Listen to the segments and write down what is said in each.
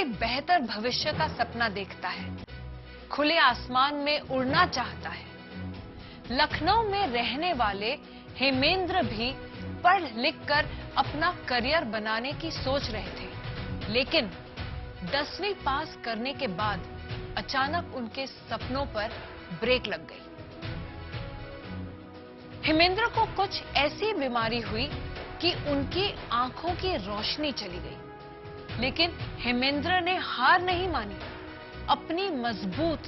एक बेहतर भविष्य का सपना देखता है, खुले आसमान में उड़ना चाहता है। लखनऊ में रहने वाले हेमेंद्र भी पढ़ लिख कर अपना करियर बनाने की सोच रहे थे, लेकिन 10वीं पास करने के बाद अचानक उनके सपनों पर ब्रेक लग गई। हेमेंद्र को कुछ ऐसी बीमारी हुई कि उनकी आंखों की रोशनी चली गई, लेकिन हेमेंद्र ने हार नहीं मानी। अपनी मजबूत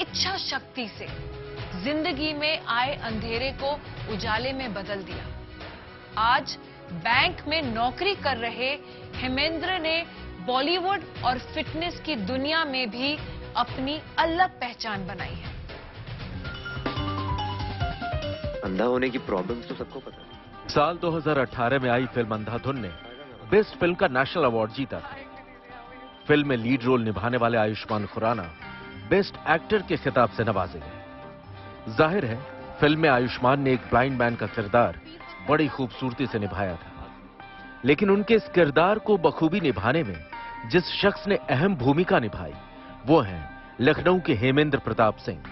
इच्छा शक्ति से जिंदगी में आए अंधेरे को उजाले में बदल दिया। आज बैंक में नौकरी कर रहे हेमेंद्र ने बॉलीवुड और फिटनेस की दुनिया में भी अपनी अलग पहचान बनाई है। अंधा होने की प्रॉब्लम्स तो सबको पता है। साल 2018 में आई फिल्म अंधाधुन ने बेस्ट फिल्म का नेशनल अवार्ड जीता था। फिल्म में लीड रोल निभाने वाले आयुष्मान खुराना बेस्ट एक्टर के खिताब से नवाजे गए। जाहिर है फिल्म में आयुष्मान ने एक ब्लाइंड मैन का किरदार बड़ी खूबसूरती से निभाया था, लेकिन उनके इस किरदार को बखूबी निभाने में जिस शख्स ने अहम भूमिका निभाई वो हैं लखनऊ के हेमेंद्र प्रताप सिंह।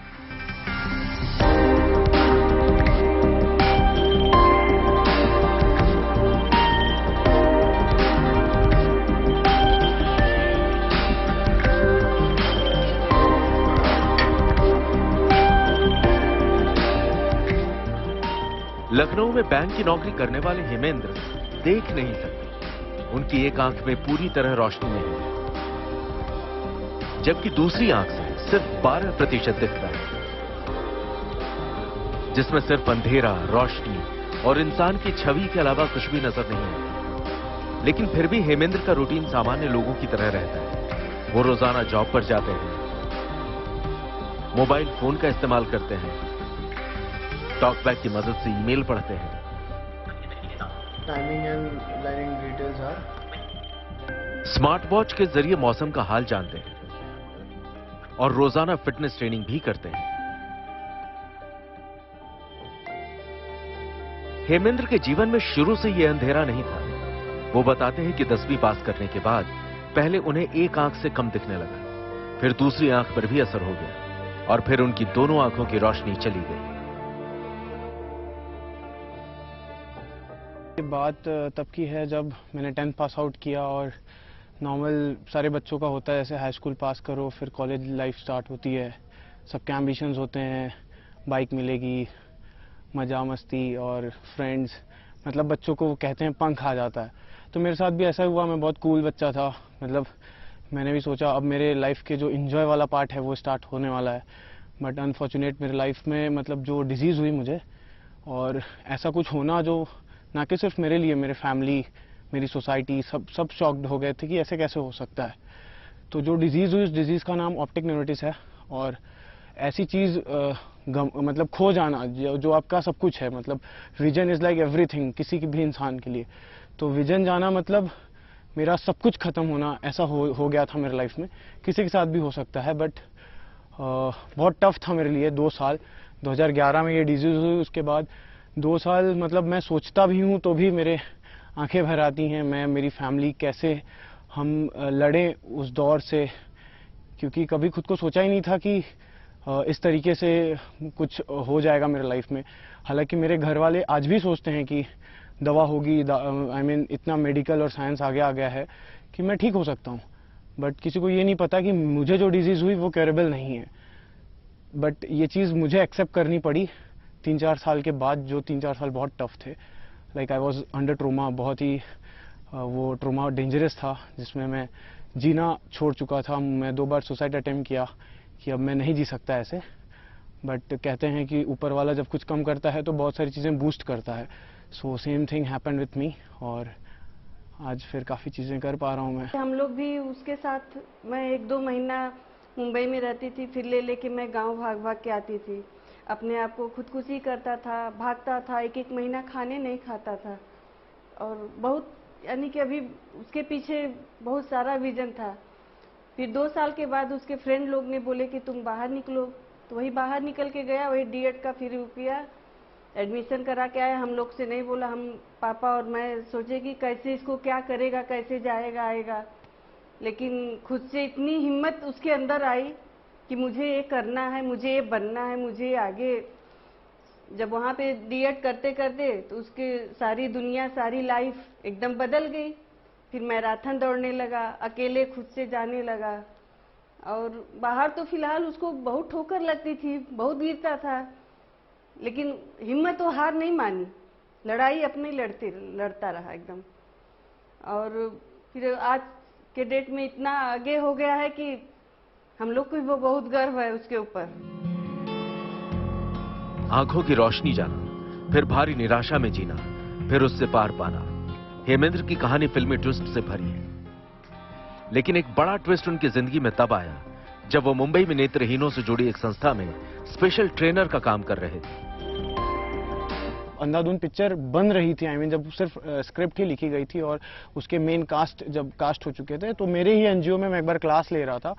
लखनऊ में बैंक की नौकरी करने वाले हेमेंद्र देख नहीं सकते। उनकी एक आंख में पूरी तरह रोशनी नहीं है, जबकि दूसरी आंख से सिर्फ 12% दिखता है, जिसमें सिर्फ अंधेरा, रोशनी और इंसान की छवि के अलावा कुछ भी नजर नहीं आता। लेकिन फिर भी हेमेंद्र का रूटीन सामान्य लोगों की तरह रहता है। वो रोजाना जॉब पर जाते हैं, मोबाइल फोन का इस्तेमाल करते हैं, टॉकबैक की मदद से ईमेल पढ़ते हैं। Timing and learning details are. Smart watch के जरिए मौसम का हाल जानते हैं और रोजाना फिटनेस ट्रेनिंग भी करते हैं। हेमेंद्र के जीवन में शुरू से यह अंधेरा नहीं था। वो बताते हैं कि 10वीं पास करने के बाद पहले उन्हें एक आंख से कम दिखने लगा, फिर दूसरी आंख पर भी असर हो गया और फिर उनकी दोनों आंखों की रोशनी चली गई। ये बात तब की है जब मैंने 10th पास आउट किया और नॉर्मल सारे बच्चों का होता है, जैसे हाई स्कूल पास करो फिर कॉलेज लाइफ स्टार्ट होती है, सबके एम्बिशंस होते हैं, बाइक मिलेगी, मज़ा मस्ती और फ्रेंड्स, मतलब बच्चों को कहते हैं पंख आ जाता है। तो मेरे साथ भी ऐसा हुआ। मैं बहुत कूल बच्चा था, मतलब मैंने भी सोचा अब मेरे लाइफ के जो इन्जॉय वाला पार्ट है वो स्टार्ट होने वाला है। बट अनफॉर्चुनेट मेरे लाइफ में मतलब जो डिजीज़ हुई मुझे, और ऐसा कुछ होना जो ना कि सिर्फ मेरे लिए, मेरे फैमिली, मेरी सोसाइटी, सब शॉक्ड हो गए थे कि ऐसे कैसे हो सकता है। तो जो डिजीज़ हुई उस डिजीज़ का नाम ऑप्टिक नेक्रोसिस है। और ऐसी चीज़ मतलब खो जाना जो आपका सब कुछ है, मतलब विजन इज़ लाइक एवरीथिंग किसी की भी इंसान के लिए। तो विजन जाना मतलब मेरा सब कुछ ख़त्म होना, ऐसा हो गया था मेरे लाइफ में। किसी के साथ भी हो सकता है, बट बहुत टफ था मेरे लिए। 2 साल 2011 में ये डिजीज़ हुई, उसके बाद 2 साल मतलब मैं सोचता भी हूँ तो भी मेरे आंखें भर आती हैं। मैं, मेरी फैमिली कैसे हम लड़े उस दौर से, क्योंकि कभी खुद को सोचा ही नहीं था कि इस तरीके से कुछ हो जाएगा मेरे लाइफ में। हालांकि मेरे घर वाले आज भी सोचते हैं कि दवा होगी, आई मीन इतना मेडिकल और साइंस आगे आ गया है कि मैं ठीक हो सकता हूँ। बट किसी को ये नहीं पता कि मुझे जो डिजीज़ हुई वो क्योरेबल नहीं है। बट ये चीज़ मुझे एक्सेप्ट करनी पड़ी 3-4 साल के बाद, जो 3-4 साल बहुत टफ थे। Like I was under trauma, बहुत ही वो ट्रोमा डेंजरस था जिसमें मैं जीना छोड़ चुका था। मैं 2 बार सुसाइड अटेम्प्ट किया कि अब मैं नहीं जी सकता ऐसे। बट कहते हैं कि ऊपर वाला जब कुछ कम करता है तो बहुत सारी चीज़ें बूस्ट करता है। So same thing happened with me, और आज फिर काफ़ी चीज़ें कर पा रहा हूँ मैं। हम लोग भी उसके साथ, मैं 1-2 महीना मुंबई में रहती थी, फिर लेके मैं गांव भाग के आती थी। अपने आप को खुदकुशी करता था, भागता था, 1-1 महीना खाने नहीं खाता था। और बहुत, यानी कि अभी उसके पीछे बहुत सारा विजन था। फिर 2 साल के बाद उसके फ्रेंड लोग ने बोले कि तुम बाहर निकलो, तो वही बाहर निकल के गया, वही डीएड का फिर किया, एडमिशन करा के आया। हम लोग से नहीं बोला, हम पापा और मैं सोचे कि कैसे इसको क्या करेगा, कैसे जाएगा आएगा। लेकिन खुद से इतनी हिम्मत उसके अंदर आई कि मुझे ये करना है, मुझे ये बनना है, मुझे आगे। जब वहाँ पे डीएड करते करते तो उसके सारी दुनिया, सारी लाइफ एकदम बदल गई। फिर मैराथन दौड़ने लगा, अकेले खुद से जाने लगा। और बाहर तो फिलहाल उसको बहुत ठोकर लगती थी, बहुत गिरता था, लेकिन हिम्मत वो हार नहीं मानी, लड़ाई अपनी लड़ता रहा एकदम। और फिर आज के डेट में इतना आगे हो गया है कि हम लोग को भी वो बहुत गर्व है उसके ऊपर। आंखों की रोशनी जाना, फिर भारी निराशा में जीना, फिर उससे पार पाना। हेमेंद्र की कहानी फिल्मी ट्विस्ट से भरी है, लेकिन एक बड़ा ट्विस्ट उनकी जिंदगी में तब आया जब वो मुंबई में नेत्रहीनों से जुड़ी एक संस्था में स्पेशल ट्रेनर का काम कर रहे थे। अंधाधुन पिक्चर बन रही थी, जब सिर्फ स्क्रिप्ट ही लिखी गई थी और उसके मेन जब कास्ट हो चुके थे, तो मेरे ही एनजीओ में मैं एक बार क्लास ले रहा था।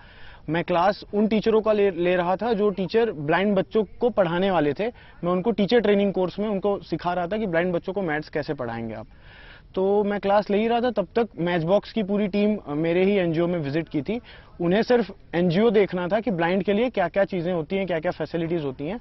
मैं क्लास उन टीचरों का ले रहा था जो टीचर ब्लाइंड बच्चों को पढ़ाने वाले थे। मैं उनको टीचर ट्रेनिंग कोर्स में उनको सिखा रहा था कि ब्लाइंड बच्चों को मैथ्स कैसे पढ़ाएंगे आप। तो मैं क्लास ले ही रहा था, तब तक मैच बॉक्स की पूरी टीम मेरे ही एनजीओ में विजिट की थी। उन्हें सिर्फ एनजीओ देखना था कि ब्लाइंड के लिए क्या क्या चीजें होती हैं, क्या क्या फैसिलिटीज होती हैं।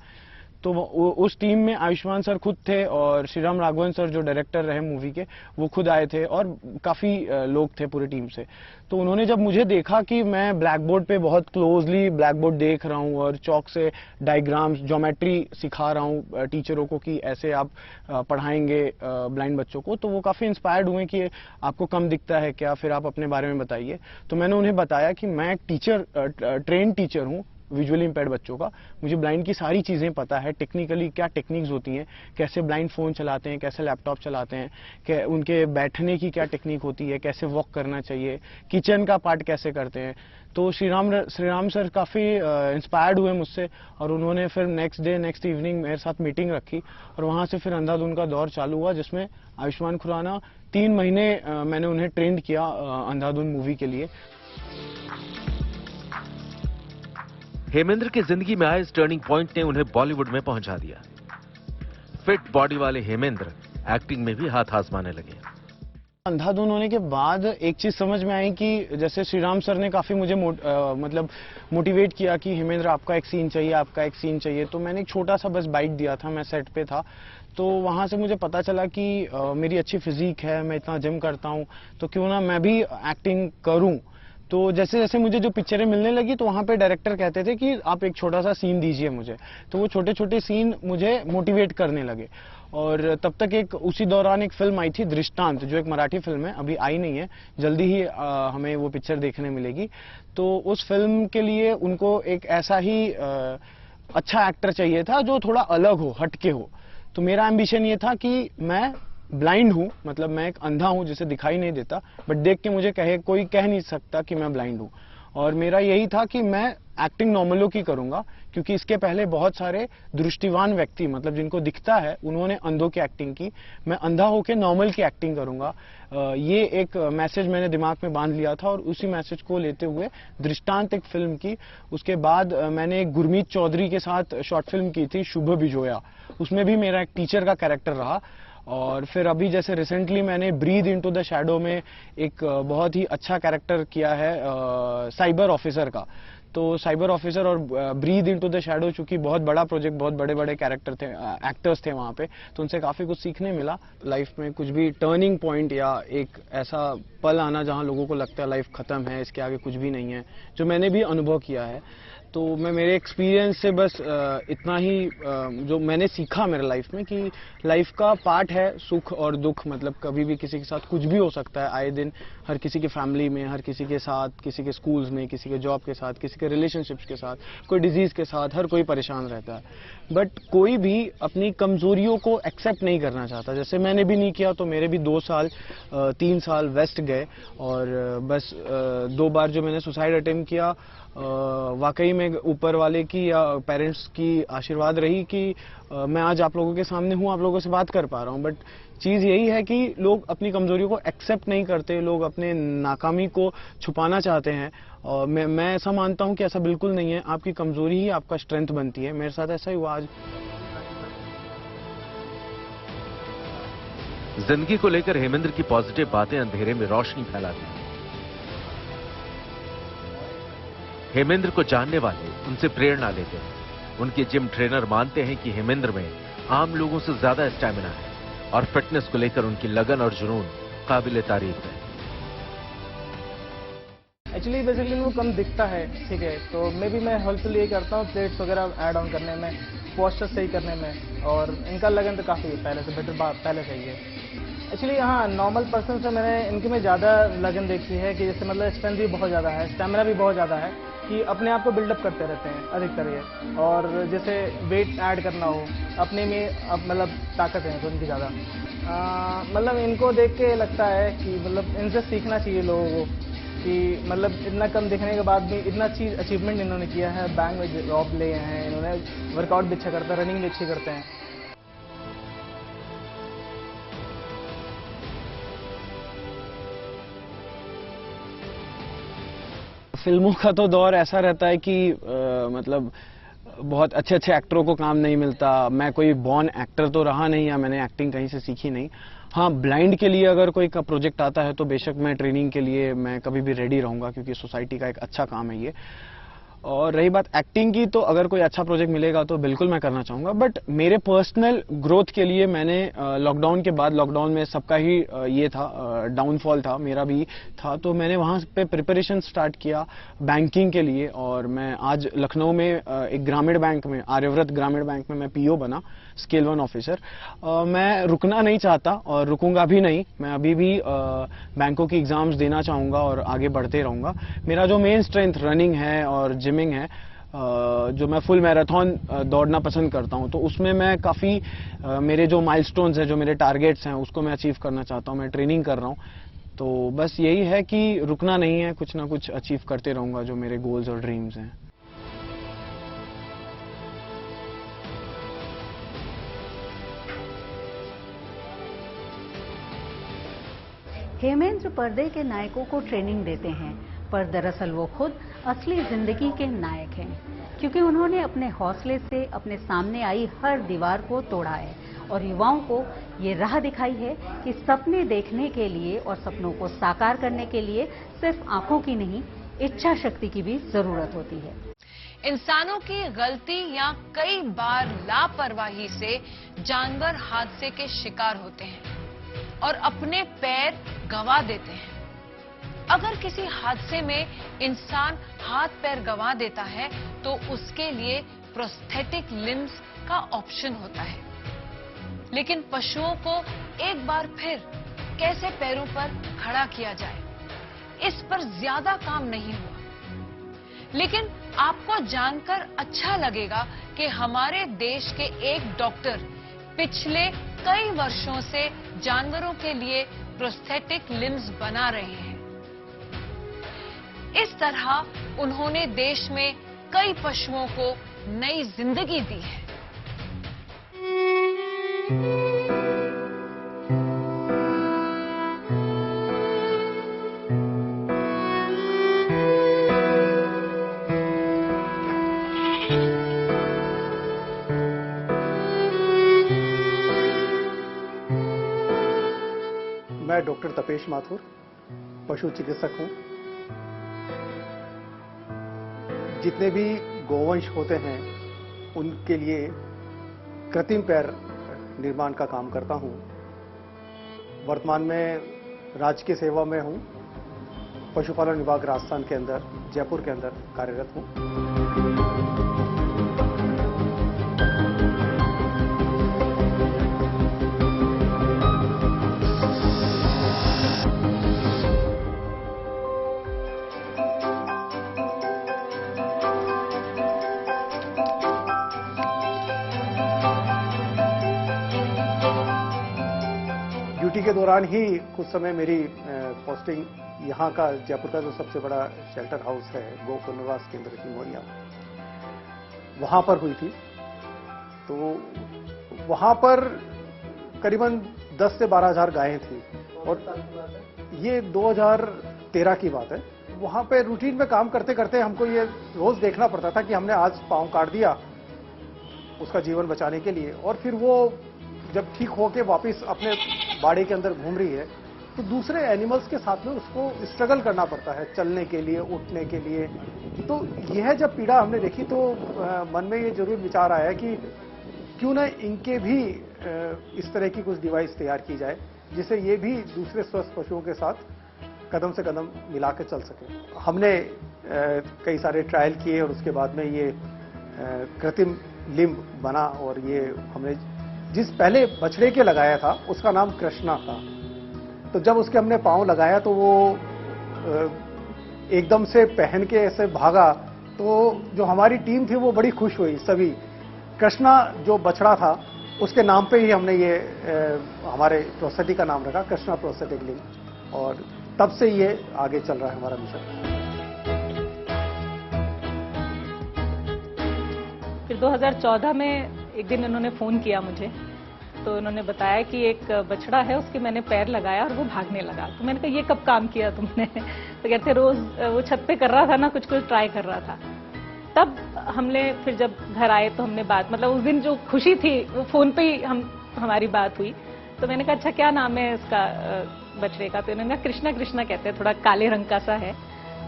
तो उस टीम में आयुष्मान सर खुद थे और श्रीराम राघवन सर जो डायरेक्टर रहे मूवी के, वो खुद आए थे और काफी लोग थे पूरी टीम से। तो उन्होंने जब मुझे देखा कि मैं ब्लैक बोर्ड पे बहुत क्लोजली ब्लैक बोर्ड देख रहा हूँ और चौक से डायग्राम्स, ज्योमेट्री सिखा रहा हूँ टीचरों को कि ऐसे आप पढ़ाएंगे ब्लाइंड बच्चों को, तो वो काफी इंस्पायर्ड हुए कि आपको कम दिखता है क्या, फिर आप अपने बारे में बताइए। तो मैंने उन्हें बताया कि मैं एक टीचर, ट्रेन टीचर हूँ विजुअली इंपेयर्ड बच्चों का। मुझे ब्लाइंड की सारी चीजें पता है, टेक्निकली क्या टेक्निक्स होती हैं, कैसे ब्लाइंड फोन चलाते हैं, कैसे लैपटॉप चलाते हैं, कि उनके बैठने की क्या टेक्निक होती है, कैसे वॉक करना चाहिए, किचन का पार्ट कैसे करते हैं। तो श्रीराम सर काफी इंस्पायर्ड हुए मुझसे और उन्होंने फिर नेक्स्ट इवनिंग मेरे साथ मीटिंग रखी और वहां से फिर अंधाधुन का दौर चालू हुआ, जिसमें आयुष्मान खुराना 3 महीने मैंने उन्हें ट्रेंड किया अंधाधुन मूवी के लिए। हेमेंद्र की जिंदगी में आए इस टर्निंग पॉइंट ने उन्हें बॉलीवुड में पहुंचा दिया। फिट बॉडी वाले हेमेंद्र एक्टिंग में भी हाथ आजमाने लगे। अंधाधुन होने के बाद एक चीज समझ में आई कि जैसे श्रीराम सर ने काफी मुझे मतलब मोटिवेट किया कि हेमेंद्र आपका एक सीन चाहिए, आपका एक सीन चाहिए। तो मैंने एक छोटा सा बस बाइट दिया था, मैं सेट पे था, तो वहां से मुझे पता चला कि मेरी अच्छी फिजिक है, मैं इतना जिम करता हूं, तो क्यों ना मैं भी एक्टिंग करूं। तो जैसे जैसे मुझे जो पिक्चरें मिलने लगी, तो वहां पे डायरेक्टर कहते थे कि आप एक छोटा सा सीन दीजिए मुझे। तो वो छोटे छोटे सीन मुझे मोटिवेट करने लगे। और तब तक उसी दौरान एक फिल्म आई थी दृष्टांत, जो एक मराठी फिल्म है, अभी आई नहीं है, जल्दी ही हमें वो पिक्चर देखने मिलेगी। तो उस फिल्म के लिए उनको एक ऐसा ही अच्छा एक्टर चाहिए था जो थोड़ा अलग हो, हटके हो। तो मेरा एम्बिशन ये था कि मैं ब्लाइंड हूं, मतलब मैं एक अंधा हूं जिसे दिखाई नहीं देता, बट देख के मुझे कोई कह नहीं सकता कि मैं ब्लाइंड हूं। और मेरा यही था कि मैं एक्टिंग नॉर्मलों की करूंगा, क्योंकि इसके पहले बहुत सारे दृष्टिवान व्यक्ति, मतलब जिनको दिखता है, उन्होंने अंधों की एक्टिंग की। मैं अंधा होकर नॉर्मल की एक्टिंग करूंगा। ये एक मैसेज मैंने दिमाग में बांध लिया था और उसी मैसेज को लेते हुए दृष्टांत एक फिल्म की। उसके बाद मैंने एक गुरमीत चौधरी के साथ शॉर्ट फिल्म की थी शुभ बिजोया, उसमें भी मेरा एक टीचर का कैरेक्टर रहा। और फिर अभी जैसे रिसेंटली मैंने ब्रीद इनटू द शैडो में एक बहुत ही अच्छा कैरेक्टर किया है साइबर ऑफिसर का। तो साइबर ऑफिसर और ब्रीद इनटू द शैडो, चूंकि बहुत बड़ा प्रोजेक्ट, बहुत बड़े बड़े कैरेक्टर थे, एक्टर्स थे वहां पे, तो उनसे काफी कुछ सीखने मिला। लाइफ में कुछ भी टर्निंग पॉइंट या एक ऐसा पल आना जहां लोगों को लगता है लाइफ खत्म है, इसके आगे कुछ भी नहीं है, जो मैंने भी अनुभव किया है। तो मैं मेरे एक्सपीरियंस से बस इतना ही जो मैंने सीखा मेरे लाइफ में, कि लाइफ का पार्ट है सुख और दुख, मतलब कभी भी किसी के साथ कुछ भी हो सकता है आए दिन, हर किसी की फैमिली में, हर किसी के साथ, किसी के स्कूल्स में, किसी के जॉब के साथ, किसी के रिलेशनशिप्स के साथ, कोई डिजीज के साथ, हर कोई परेशान रहता है। बट कोई भी अपनी कमजोरियों को एक्सेप्ट नहीं करना चाहता। जैसे मैंने भी नहीं किया, तो मेरे भी 2 साल 3 साल वेस्ट गए और बस 2 बार जो मैंने सुसाइड अटेम्प्ट किया, वाकई में ऊपर वाले की या पेरेंट्स की आशीर्वाद रही कि मैं आज आप लोगों के सामने हूं, आप लोगों से बात कर पा रहा हूं। बट चीज यही है कि लोग अपनी कमजोरियों को एक्सेप्ट नहीं करते, लोग अपने नाकामी को छुपाना चाहते हैं। और मैं ऐसा मानता हूं कि ऐसा बिल्कुल नहीं है, आपकी कमजोरी ही आपका स्ट्रेंथ बनती है। मेरे साथ ऐसा ही हुआ आज। जिंदगी को लेकर हेमेंद्र की पॉजिटिव बातें अंधेरे में रोशनी फैलाती हैं। हेमेंद्र को जानने वाले उनसे प्रेरणा लेते हैं। उनके जिम ट्रेनर मानते हैं कि हेमेंद्र में आम लोगों से ज्यादा स्टैमिना है और फिटनेस को लेकर उनकी लगन और जुनून काबिले तारीफ है। एक्चुअली बेसिकली वो कम दिखता है, ठीक है, तो मैं हेल्पफुल ये करता हूँ प्लेट्स वगैरह ऐड ऑन करने में, पोस्चर सही करने में, और इनका लगन तो काफ़ी पहले से बेटर पहले से ही है। एक्चुअली हाँ, नॉर्मल पर्सन से मैंने इनके में ज़्यादा लगन देखी है कि जैसे मतलब स्ट्रेंथ भी बहुत ज़्यादा है, स्टेमिना भी बहुत ज़्यादा है, कि अपने आप को बिल्डअप करते रहते हैं अधिकतर ये, और जैसे वेट ऐड करना हो अपने में, अब मतलब ताकत है तो इनकी ज़्यादा। मतलब इनको देख के लगता है कि मतलब इनसे सीखना चाहिए लोगों को, कि मतलब इतना कम दिखने के बाद भी इतना अच्छी अचीवमेंट इन्होंने किया है। बैंक में जॉब लिए हैं इन्होंने, वर्कआउट भी अच्छा करते हैं, रनिंग भी अच्छी करते हैं। फिल्मों का तो दौर ऐसा रहता है कि मतलब बहुत अच्छे अच्छे एक्टरों को काम नहीं मिलता। मैं कोई बॉर्न एक्टर तो रहा नहीं, या मैंने एक्टिंग कहीं से सीखी नहीं। हाँ, ब्लाइंड के लिए अगर कोई का प्रोजेक्ट आता है तो बेशक मैं ट्रेनिंग के लिए मैं कभी भी रेडी रहूँगा, क्योंकि सोसाइटी का एक अच्छा काम है ये। और रही बात एक्टिंग की, तो अगर कोई अच्छा प्रोजेक्ट मिलेगा तो बिल्कुल मैं करना चाहूँगा। बट मेरे पर्सनल ग्रोथ के लिए मैंने लॉकडाउन के बाद, लॉकडाउन में सबका ही ये था, डाउनफॉल था, मेरा भी था, तो मैंने वहाँ पे प्रिपरेशन स्टार्ट किया बैंकिंग के लिए। और मैं आज लखनऊ में एक ग्रामीण बैंक में, आर्यव्रत ग्रामीण बैंक में मैं पीओ बना, स्केल 1 ऑफिसर। मैं रुकना नहीं चाहता और रुकूंगा भी नहीं। मैं अभी भी बैंकों की एग्जाम्स देना चाहूँगा और आगे बढ़ते रहूँगा। मेरा जो मेन स्ट्रेंथ रनिंग है और जिमिंग है, जो मैं फुल मैराथन दौड़ना पसंद करता हूं, तो उसमें मैं काफ़ी मेरे जो माइलस्टोन्स हैं, जो मेरे टारगेट्स हैं, उसको मैं अचीव करना चाहता हूं। मैं ट्रेनिंग कर रहा हूं, तो बस यही है कि रुकना नहीं है, कुछ ना कुछ अचीव करते रहूंगा जो मेरे गोल्स और ड्रीम्स हैं। हेमेंद्र पर्दे के नायकों को ट्रेनिंग देते हैं, पर दरअसल वो खुद असली जिंदगी के नायक हैं, क्योंकि उन्होंने अपने हौसले से अपने सामने आई हर दीवार को तोड़ा है और युवाओं को ये राह दिखाई है कि सपने देखने के लिए और सपनों को साकार करने के लिए सिर्फ आंखों की नहीं, इच्छा शक्ति की भी जरूरत होती है। इंसानों की गलती या कई बार लापरवाही से जानवर हादसे के शिकार होते हैं और अपने पैर गंवा देते हैं। अगर किसी हादसे में इंसान हाथ पैर गंवा देता है तो उसके लिए प्रोस्थेटिक लिम्स का ऑप्शन होता है, लेकिन पशुओं को एक बार फिर कैसे पैरों पर खड़ा किया जाए, इस पर ज्यादा काम नहीं हुआ। लेकिन आपको जानकर अच्छा लगेगा कि हमारे देश के एक डॉक्टर पिछले कई वर्षों से जानवरों के लिए प्रोस्थेटिक लिम्स बना रहे हैं। इस तरह उन्होंने देश में कई पशुओं को नई जिंदगी दी है। मैं डॉक्टर तपेश माथुर, पशु चिकित्सक हूं। जितने भी गोवंश होते हैं उनके लिए कृत्रिम पैर निर्माण का काम करता हूं। वर्तमान में राज्य की सेवा में हूं। पशुपालन विभाग राजस्थान के अंदर, जयपुर के अंदर कार्यरत हूं। ड्यूटी के दौरान ही कुछ समय मेरी पोस्टिंग यहाँ का, जयपुर का जो सबसे बड़ा शेल्टर हाउस है गो पुनर्वास केंद्र हिंगोरिया, वहाँ पर हुई थी। तो वहाँ पर करीबन 10 से 12 हज़ार गायें थी और ये 2013 की बात है। वहाँ पे रूटीन में काम करते करते हमको ये रोज देखना पड़ता था कि हमने आज पाँव काट दिया उसका जीवन बचाने के लिए, और फिर वो जब ठीक होके वापस अपने बाड़े के अंदर घूम रही है तो दूसरे एनिमल्स के साथ में उसको स्ट्रगल करना पड़ता है, चलने के लिए, उठने के लिए। तो यह जब पीड़ा हमने देखी तो मन में ये जरूर विचार आया कि क्यों ना इनके भी इस तरह की कुछ डिवाइस तैयार की जाए जिससे ये भी दूसरे स्वस्थ पशुओं के साथ कदम से कदम मिला के चल सके। हमने कई सारे ट्रायल किए और उसके बाद में ये कृत्रिम लिम्ब बना और ये हमने जिस पहले बछड़े के लगाया था उसका नाम कृष्णा था। तो जब उसके हमने पांव लगाया तो वो एकदम से पहन के ऐसे भागा, तो जो हमारी टीम थी वो बड़ी खुश हुई सभी। कृष्णा जो बछड़ा था उसके नाम पे ही हमने ये हमारे प्रोस्थेटिक का नाम रखा, कृष्णा प्रोस्थेटिक लिम्ब, और तब से ये आगे चल रहा है हमारा मिशन। फिर 2014 में एक दिन उन्होंने फोन किया मुझे, तो उन्होंने बताया कि एक बछड़ा है उसके मैंने पैर लगाया और वो भागने लगा। तो मैंने कहा ये कब काम किया तुमने? तो कहते रोज वो छत पे कर रहा था ना, कुछ कुछ ट्राई कर रहा था। तब हमने फिर जब घर आए तो हमने बात, मतलब उस दिन जो खुशी थी वो फोन पे ही हमारी बात हुई। तो मैंने कहा अच्छा क्या नाम है इसका बछड़े का? तो उन्होंने कहा कृष्णा कृष्णा कहते हैं, थोड़ा काले रंग का सा है।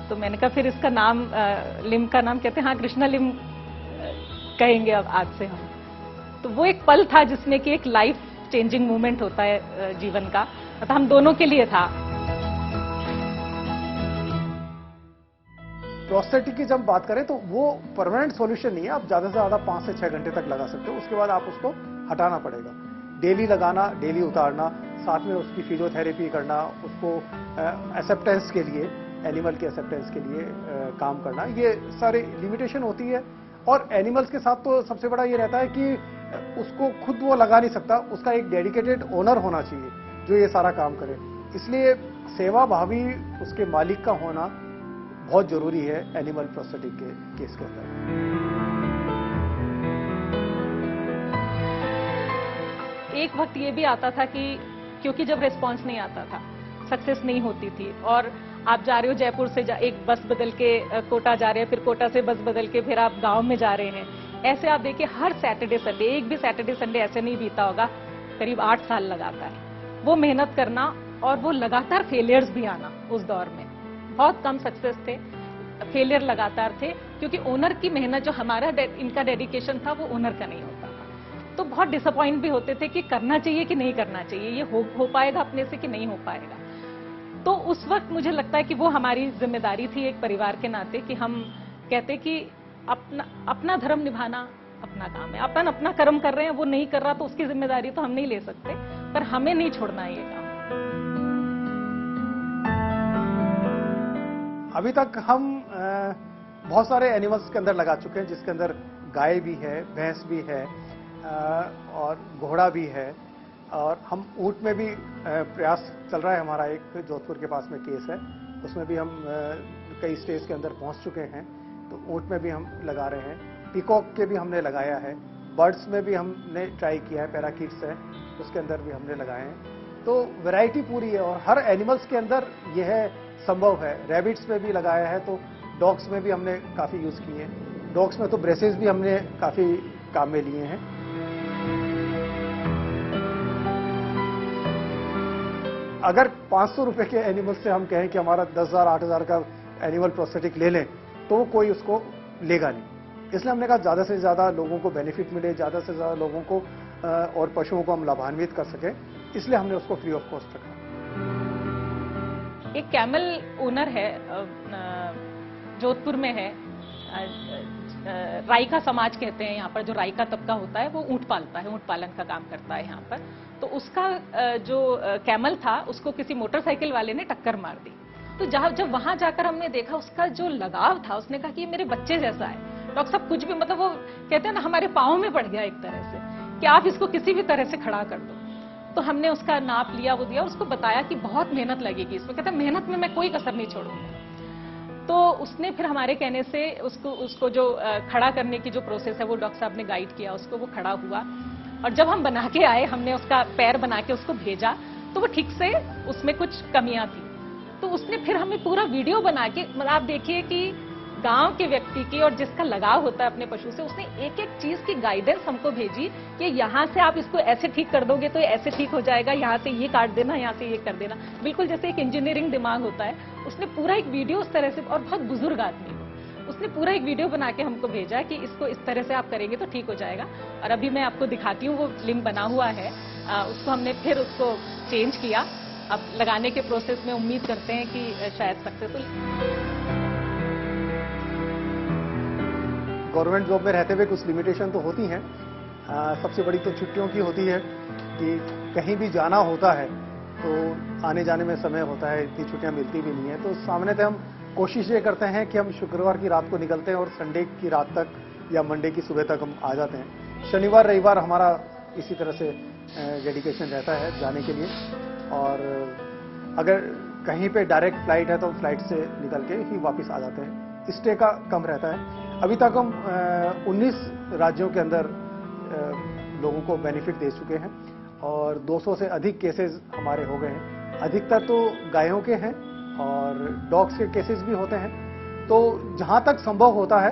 तो मैंने कहा फिर इसका नाम लिम्ब का नाम कहते हैं, हाँ कृष्णा लिम्ब कहेंगे अब आज से हम। तो वो एक पल था जिसमें कि एक लाइफ चेंजिंग मोमेंट होता है जीवन का, मतलब हम दोनों के लिए था। प्रोस्थेटिक की जब बात करें तो वो परमानेंट सॉल्यूशन नहीं है। आप ज्यादा से ज्यादा 5 से 6 घंटे तक लगा सकते हो, उसके बाद आप उसको हटाना पड़ेगा। डेली लगाना, डेली उतारना, साथ में उसकी फिजियोथेरेपी करना, उसको एक्सेप्टेंस के लिए, एनिमल के एक्सेप्टेंस के लिए काम करना, ये सारे लिमिटेशन होती है। और एनिमल्स के साथ तो सबसे बड़ा ये रहता है कि उसको खुद वो लगा नहीं सकता, उसका एक डेडिकेटेड ओनर होना चाहिए जो ये सारा काम करे। इसलिए सेवा भावी उसके मालिक का होना बहुत जरूरी है एनिमल प्रोस्थेटिक के केस के अंदर। एक वक्त ये भी आता था कि क्योंकि जब रिस्पांस नहीं आता था, सक्सेस नहीं होती थी, और आप जा रहे हो जयपुर से एक बस बदल के कोटा जा रहे हैं, फिर कोटा से बस बदल के फिर आप गांव में जा रहे हैं, ऐसे आप देखिए हर सैटरडे संडे, एक भी सैटरडे संडे ऐसे नहीं बीता होगा, करीब 8 साल लगातार वो मेहनत करना और वो लगातार फेलियर्स भी आना। उस दौर में बहुत कम सक्सेस थे, फेलियर लगातार थे, क्योंकि ओनर की मेहनत जो हमारा इनका डेडिकेशन था वो ओनर का नहीं होता था। तो बहुत डिसअपॉइंट भी होते थे कि करना चाहिए कि नहीं करना चाहिए, ये हो पाएगा अपने से कि नहीं हो पाएगा। तो उस वक्त मुझे लगता है कि वो हमारी जिम्मेदारी थी एक परिवार के नाते, कि हम कहते कि अपना धर्म निभाना अपना काम है, अपन अपना कर्म कर रहे हैं, वो नहीं कर रहा तो उसकी जिम्मेदारी तो हम नहीं ले सकते, पर हमें नहीं छोड़ना है ये काम। अभी तक हम बहुत सारे एनिमल्स के अंदर लगा चुके हैं, जिसके अंदर गाय भी है, भैंस भी है और घोड़ा भी है, और हम ऊंट में भी प्रयास चल रहा है हमारा। एक जोधपुर के पास में केस है, उसमें भी हम कई स्टेज के अंदर पहुंच चुके हैं, तो ऊंट में भी हम लगा रहे हैं। पीकॉक के भी हमने लगाया है, बर्ड्स में भी हमने ट्राई किया है, पैराकीट्स है उसके अंदर भी हमने लगाए हैं। तो वैरायटी पूरी है और हर एनिमल्स के अंदर यह संभव है। रैबिट्स में भी लगाया है, तो डॉग्स में भी हमने काफी यूज किए हैं। डॉग्स में तो ब्रेसेस भी हमने काफी काम में लिए हैं। अगर 500 रुपए के एनिमल से हम कहें कि हमारा 10,000 8,000 का एनिमल प्रोस्थेटिक ले लें, तो कोई उसको लेगा नहीं। इसलिए हमने कहा ज्यादा से ज्यादा लोगों को बेनिफिट मिले, ज्यादा से ज्यादा लोगों को और पशुओं को हम लाभान्वित कर सके, इसलिए हमने उसको फ्री ऑफ कॉस्ट रखा। एक कैमल ओनर है, जोधपुर में है, राइका समाज कहते हैं यहाँ पर, जो राइका तबका होता है वो ऊंट पालता है, ऊंट पालन का काम करता है यहाँ पर। तो उसका जो कैमल था उसको किसी मोटरसाइकिल वाले ने टक्कर मार दी। तो जब वहां जाकर हमने देखा उसका जो लगाव था, उसने कहा कि ये मेरे बच्चे जैसा है डॉक्टर साहब, कुछ भी मतलब वो कहते हैं ना हमारे पाँव में पड़ गया एक तरह से, कि आप इसको किसी भी तरह से खड़ा कर दो। तो हमने उसका नाप लिया, वो दिया, उसको बताया कि बहुत मेहनत लगेगी इसमें। कहता मेहनत में मैं कोई कसर नहीं छोड़ूंगा। तो उसने फिर हमारे कहने से उसको जो खड़ा करने की जो प्रोसेस है वो डॉक्टर साहब ने गाइड किया उसको, वो खड़ा हुआ। और जब हम बना के आए, हमने उसका पैर बना के उसको भेजा, तो वो ठीक से, उसमें कुछ कमियां थी। तो उसने फिर हमें पूरा वीडियो बना के, मतलब आप देखिए कि गांव के व्यक्ति की और जिसका लगाव होता है अपने पशु से, उसने एक एक चीज की गाइडेंस हमको भेजी कि यहाँ से आप इसको ऐसे ठीक कर दोगे तो ये ऐसे ठीक हो जाएगा, यहाँ से ये काट देना, यहाँ से ये कर देना। बिल्कुल जैसे एक इंजीनियरिंग दिमाग होता है, उसने पूरा एक वीडियो उस तरह से, और बहुत बुजुर्ग आदमी हो, उसने पूरा एक वीडियो बना के हमको भेजा कि इसको इस तरह से आप करेंगे तो ठीक हो जाएगा। और अभी मैं आपको दिखाती हूँ, वो लिंक बना हुआ है, उसको हमने फिर उसको चेंज किया। अब लगाने के प्रोसेस में उम्मीद करते हैं कि शायद सक्सेसफुल। गवर्नमेंट जॉब में रहते हुए कुछ लिमिटेशन तो होती हैं। सबसे बड़ी तो छुट्टियों की होती है कि कहीं भी जाना होता है तो आने जाने में समय होता है, इतनी छुट्टियां मिलती भी नहीं है। तो सामान्यतः हम कोशिश ये करते हैं कि हम शुक्रवार की रात को निकलते हैं और संडे की रात तक या मंडे की सुबह तक हम आ जाते हैं। शनिवार रविवार हमारा इसी तरह से डेडिकेशन रहता है जाने के लिए। और अगर कहीं पे डायरेक्ट फ्लाइट है तो फ्लाइट से निकल के ही वापस आ जाते हैं। स्टे का कम रहता है। अभी तक हम 19 राज्यों के अंदर लोगों को बेनिफिट दे चुके हैं और 200 से अधिक केसेस हमारे हो गए हैं। अधिकतर तो गायों के हैं और डॉग्स के केसेस भी होते हैं। तो जहां तक संभव होता है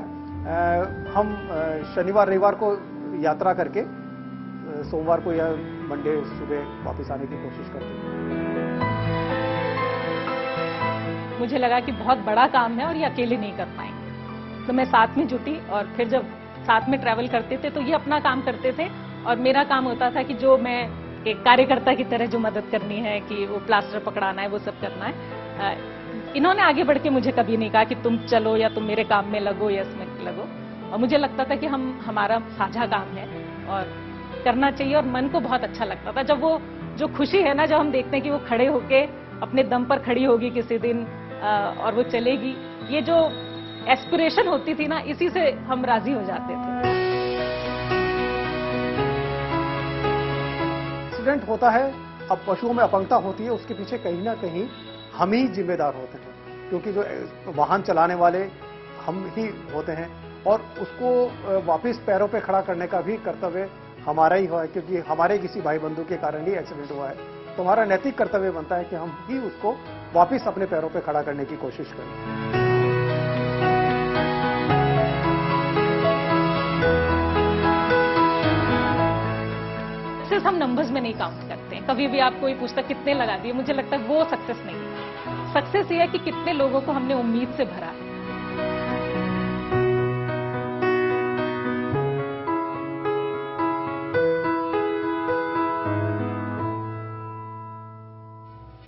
हम शनिवार रविवार को यात्रा करके सोमवार को या मंडे सुबह वापस आने की कोशिश करते हैं। मुझे लगा कि बहुत बड़ा काम है और ये अकेले नहीं कर पाएंगे, तो मैं साथ में जुटी। और फिर जब साथ में ट्रैवल करते थे तो ये अपना काम करते थे और मेरा काम होता था कि जो मैं एक कार्यकर्ता की तरह जो मदद करनी है, कि वो प्लास्टर पकड़ाना है, वो सब करना है। इन्होंने आगे बढ़ के मुझे कभी नहीं कहा कि तुम चलो या तुम मेरे काम में लगो या इसमें लगो। और मुझे लगता था कि हमारा साझा काम है और करना चाहिए। और मन को बहुत अच्छा लगता था जब वो जो खुशी है ना, जब हम देखते हैं कि वो खड़े होके अपने दम पर खड़ी होगी किसी दिन और वो चलेगी, ये जो एस्पिरेशन होती थी ना, इसी से हम राजी हो जाते थे। एक्सीडेंट होता है, अब पशुओं में अपंगता होती है, उसके पीछे कहीं ना कहीं हम ही जिम्मेदार होते हैं, क्योंकि जो वाहन चलाने वाले हम ही होते हैं और उसको वापस पैरों पे खड़ा करने का भी कर्तव्य हमारा ही हुआ है, क्योंकि हमारे किसी भाई बंधु के कारण ही एक्सीडेंट हुआ है। तो हमारा नैतिक कर्तव्य बनता है कि हम ही उसको वापस अपने पैरों पे खड़ा करने की कोशिश करें। सिर्फ हम नंबर्स में नहीं काउंट करते हैं। कभी भी आप कोई पूछता कितने लगा दिए, मुझे लगता है वो सक्सेस नहीं है। सक्सेस ये है कि कितने लोगों को हमने उम्मीद से भरा है।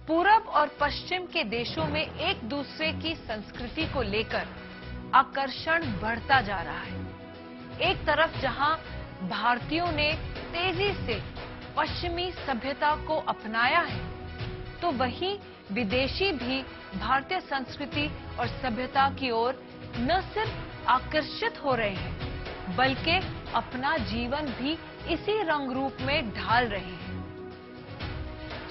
पूरब और पश्चिम के देशों में एक दूसरे की संस्कृति को लेकर आकर्षण बढ़ता जा रहा है। एक तरफ जहां भारतीयों ने तेजी से पश्चिमी सभ्यता को अपनाया है, तो वहीं विदेशी भी भारतीय संस्कृति और सभ्यता की ओर न सिर्फ आकर्षित हो रहे हैं, बल्कि अपना जीवन भी इसी रंग रूप में ढाल रहे हैं।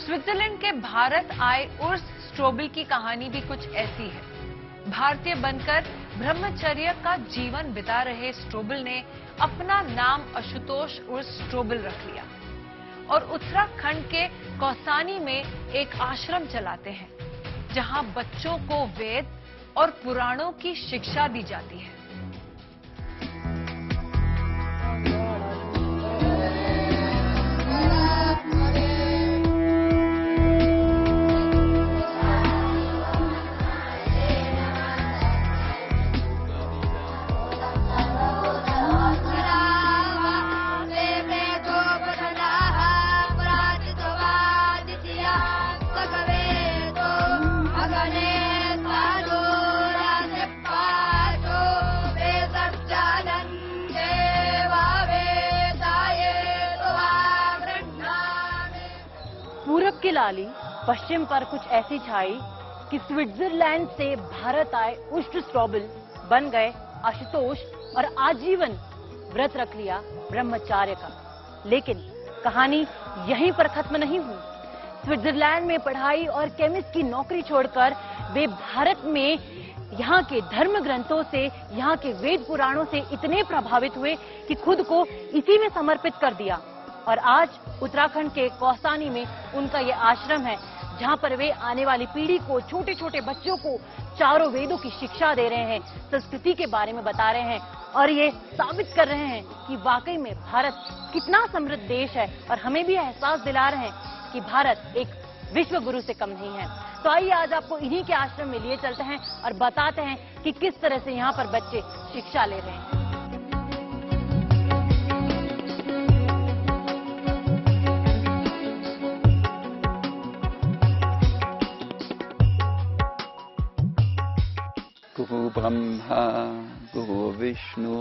स्विट्जरलैंड के भारत आए उर्स स्ट्रोबल की कहानी भी कुछ ऐसी है। भारतीय बनकर ब्रह्मचर्य का जीवन बिता रहे स्ट्रोबल ने अपना नाम आशुतोष उर्स स्ट्रोबल रख लिया और उत्तराखंड के कौसानी में एक आश्रम चलाते हैं, जहां बच्चों को वेद और पुराणों की शिक्षा दी जाती है। पूरब की लाली पश्चिम पर कुछ ऐसी छाई कि स्विट्जरलैंड से भारत आए उर्स स्ट्रोबल बन गए आशुतोष और आजीवन व्रत रख लिया ब्रह्मचार्य का। लेकिन कहानी यहीं पर खत्म नहीं हुई। स्विट्जरलैंड में पढ़ाई और केमिस्ट की नौकरी छोड़कर वे भारत में यहाँ के धर्म ग्रंथों से, यहाँ के वेद पुराणों से इतने प्रभावित हुए कि खुद को इसी में समर्पित कर दिया। और आज उत्तराखंड के कौसानी में उनका ये आश्रम है, जहां पर वे आने वाली पीढ़ी को, छोटे छोटे बच्चों को चारों वेदों की शिक्षा दे रहे हैं, संस्कृति के बारे में बता रहे हैं और ये साबित कर रहे हैं कि वाकई में भारत कितना समृद्ध देश है और हमें भी एहसास दिला रहे हैं कि भारत एक विश्व गुरु से कम नहीं है। तो आइए आज आपको इन्हीं के आश्रम में लिए चलते हैं और बताते हैं कि किस तरह से यहाँ पर बच्चे शिक्षा ले रहे हैं। गुरु ब्रह्मा गुरु विष्णु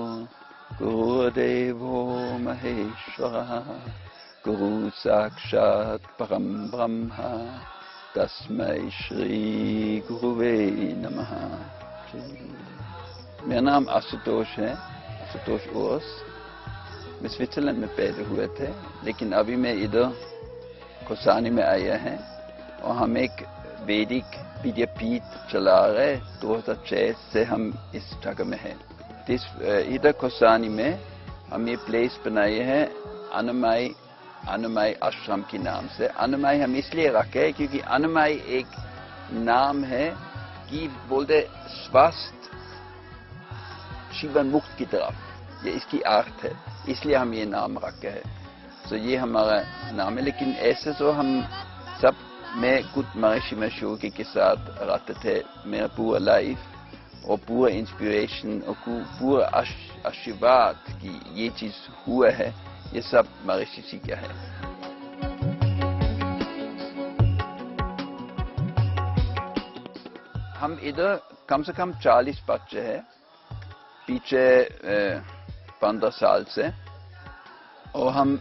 गुरुदेवो महेश्वरः गुरु साक्षात् परम ब्रह्म तस्मै श्री गुरुवे नमः। मेरा नाम आशुतोष है, आशुतोष ओस। मैं स्विट्जरलैंड में पैदा हुए थे, लेकिन अभी मैं इधर कोसानी में आया है और हम एक वैदिक विद्यापीठ चला रहे। 2006 से हम इस जगह में हैं। इधर कोसानी में हम ये प्लेस बनाए हैं अनुमाई आश्रम के नाम से। अनुमाई हम इसलिए रखे हैं क्योंकि अनुमाई एक नाम है कि बोलते स्वास्थ्य जीवन मुक्त की तरफ, ये इसकी अर्थ है, इसलिए हम ये नाम रखे हैं। तो ये हमारा नाम है। लेकिन ऐसे तो हम सब, मैं खुद महर्षि मशोकी के साथ रहते थे। मेरा पूरा लाइफ और पूरा इंस्पिरेशन और पूरा आशीर्वाद की ये चीज हुआ है, ये सब महर्षि जी का है। हम इधर कम से कम 40 बच्चे हैं पीछे 15 साल से, और हम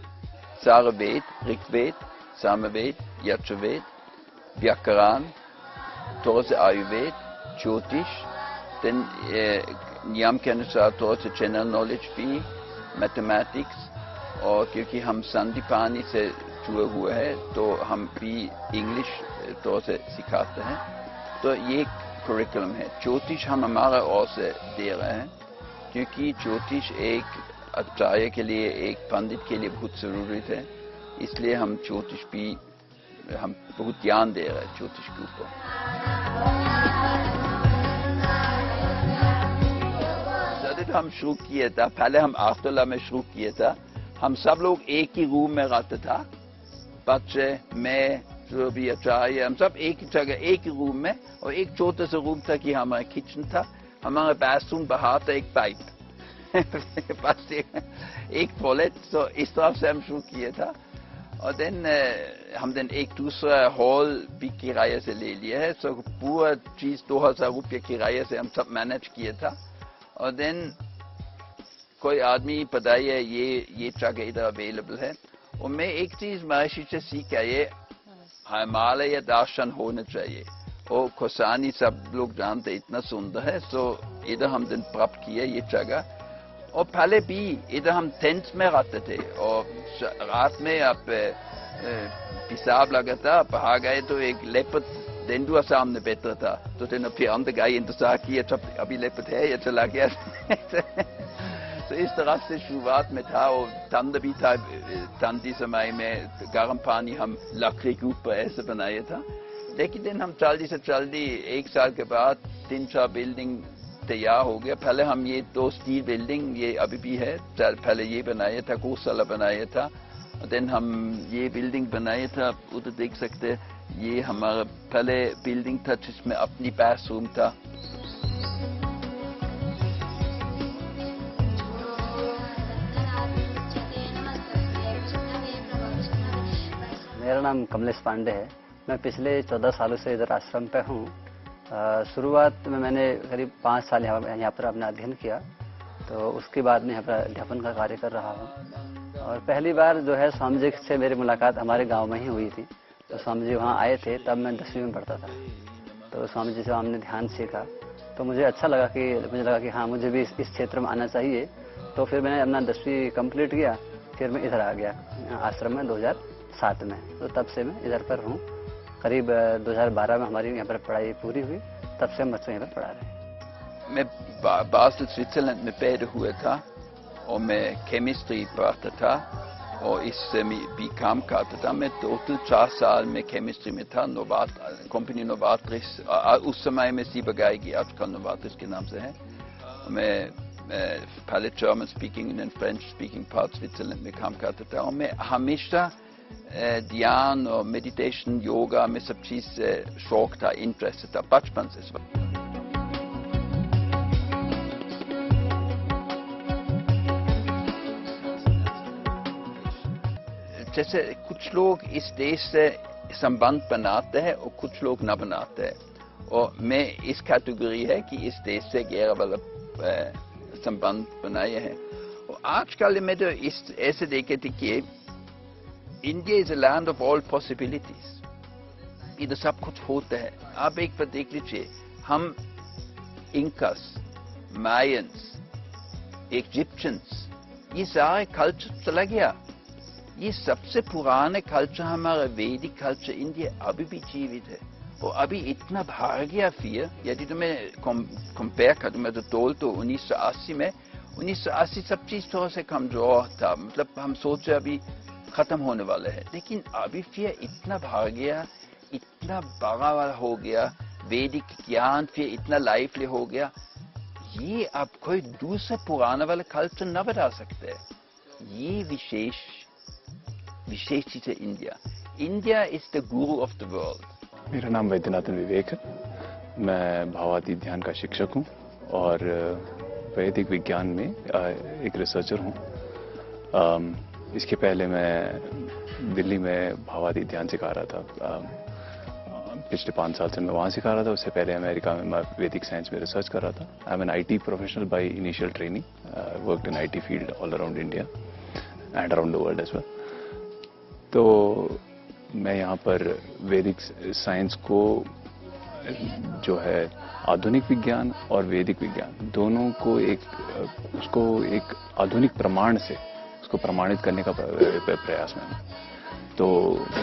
सारे वेद, ऋग्वेद, सामवेद, यजुर्वेद, व्याकरण, थोड़ा से आयुर्वेद, ज्योतिष, नियम के अनुसार थोड़ा से जनरल नॉलेज भी, मैथमेटिक्स, और क्योंकि हम संदीपानी से जुड़े हुए हैं तो हम भी इंग्लिश थोड़ा से सिखाते हैं। तो ये करिकुलम है। ज्योतिष हम हमारा ओर से दे रहे हैं क्योंकि ज्योतिष एक आचार्य के लिए, एक पंडित के लिए बहुत जरूरी है। इसलिए हम ज्योतिष भी, हम बहुत ध्यान दे रहे हैं ज्योतिष के ऊपर। जब हम शुरू किए था, पहले हम आखतुल्ला में शुरू किए था। हम सब लोग एक ही रूम में रहते था, बच्चे, मैं, जो भी आचार्य, हम सब एक ही जगह, एक ही रूम में, और एक छोटा सा रूम था कि हमारा किचन था, हमारा बाथरूम बाहर था, एक पाइप बस एक टॉयलेट। तो इस तरह से हम शुरू किया था। और हम एक दूसरा हॉल भी किराए से ले लिया है। तो पूरा चीज 2000 रुपये किराए से हम सब मैनेज किया था। और कोई आदमी बताइए ये जगह इधर अवेलेबल है। और मैं एक चीज महर्षि से सीखा, ये हिमालय दर्शन होना चाहिए। और कोसानी सब लोग जानते इतना सुंदर है। तो इधर हम प्राप्त किए ये जगह। और पहले भी इधर हम टेंट में रहते थे, और रात में आप पेशाब लगा था, बाहर गए तो एक लेपर्ड तेंदुआ सामने बैठा था। तो फिर अंदर गए, इंतजार किया, अभी लेपर्ड है या चला गया। तो इस तरह से शुरुआत में था। और ठंड भी था, ठंडी समय में गर्म पानी हम लकड़ी के ऊपर ऐसे बनाया था। लेकिन हम जल्दी से जल्दी 1 साल के बाद 3-4 बिल्डिंग तैयार हो गया। पहले हम ये 2 स्टील बिल्डिंग, ये अभी भी है, पहले ये बनाया था, गौशाला बनाया था। हम ये बिल्डिंग बनाया था, उधर देख सकते हैं। ये हमारा पहले बिल्डिंग था जिसमें अपनी बाथरूम था। मेरा नाम कमलेश पांडे है। मैं पिछले 14 सालों से इधर आश्रम पे हूँ। शुरुआत में मैंने करीब 5 साल यहाँ पर अपना अध्ययन किया, तो उसके बाद में यहाँ पर अध्यापन का कार्य कर रहा हूँ। और पहली बार जो है स्वामी जी से मेरी मुलाकात हमारे गांव में ही हुई थी। तो स्वामी जी वहाँ आए थे, तब मैं 10वीं में पढ़ता था। तो स्वामी जी से हमने ध्यान सीखा, तो मुझे अच्छा लगा कि हाँ, मुझे भी इस क्षेत्र में आना चाहिए। तो फिर मैंने अपना 10वीं कंप्लीट किया, फिर मैं इधर आ गया आश्रम में 2007 में। तो तब से मैं इधर पर हूँ। करीब 2012 में हमारी यहाँ पर पढ़ाई पूरी हुई, तब से हम बच्चों यहाँ पर पढ़ा रहे हैं। मैं बासल स्विट्जरलैंड में पैदा हुआ था और मैं केमिस्ट्री पढ़ता था। और इससे भी काम करता था। मैं टोटल 4 साल में केमिस्ट्री में था। कंपनी नोवाट्रिस, उस समय में सीबगाई की, आजकल नोवाट्रिस के नाम से है। मैं पहले German speaking and French speaking part Switzerland में काम करता था। और मैं हमेशा ध्यान और मेडिटेशन, योगा में सब चीज से शौक था, इंटरेस्ट था बचपन से। जैसे कुछ लोग इस देश से संबंध बनाते हैं और कुछ लोग न बनाते हैं, और मैं इस कैटेगरी है कि इस देश से गहरा वाला संबंध बनाए हैं। और आजकल में तो ऐसे देखे थे कि India is a land of all possibilities. इधर सब कुछ होता है। आप एक बार देख लीजिए, हम इंकस, मायंस, इजिप्शियंस, ये सारे कल्चर चला गया। ये सबसे पुराने कल्चर हमारा वैदिक कल्चर इंडिया अभी भी जीवित है। और अभी इतना भाग गया फिर, यदि तुम्हें कंपेयर कर, मैं तो तोल तो 1980 में, 1980 सब चीज थोड़ा सा कमजोर था, मतलब हम सोचे अभी खत्म होने वाला है। लेकिन अभी फिर इतना भाग गया, इतना बड़ा वाला हो गया, वैदिक ज्ञान फिर इतना लाइवली हो गया। ये अब कोई दूसरा पुराना वाला कल्चर न बता सकते। ये विशेष चीज है India. India is the Guru of the world. मेरा नाम वैद्यनाथन विवेक है। मैं भावातीत ध्यान का शिक्षक हूँ और वैदिक विज्ञान में एक रिसर्चर हूँ। इसके पहले मैं दिल्ली में भावातीत ध्यान सिखा रहा था। पिछले 5 साल से मैं वहाँ सिखा रहा था। उससे पहले अमेरिका में मैं वैदिक साइंस में रिसर्च कर रहा था। I am an IT professional by initial training, worked in IT field all around India and around the world as well. तो मैं यहाँ पर वैदिक साइंस को जो है आधुनिक विज्ञान और वैदिक विज्ञान दोनों को उसको एक आधुनिक प्रमाण से उसको प्रमाणित करने का प्रयास में हूँ। तो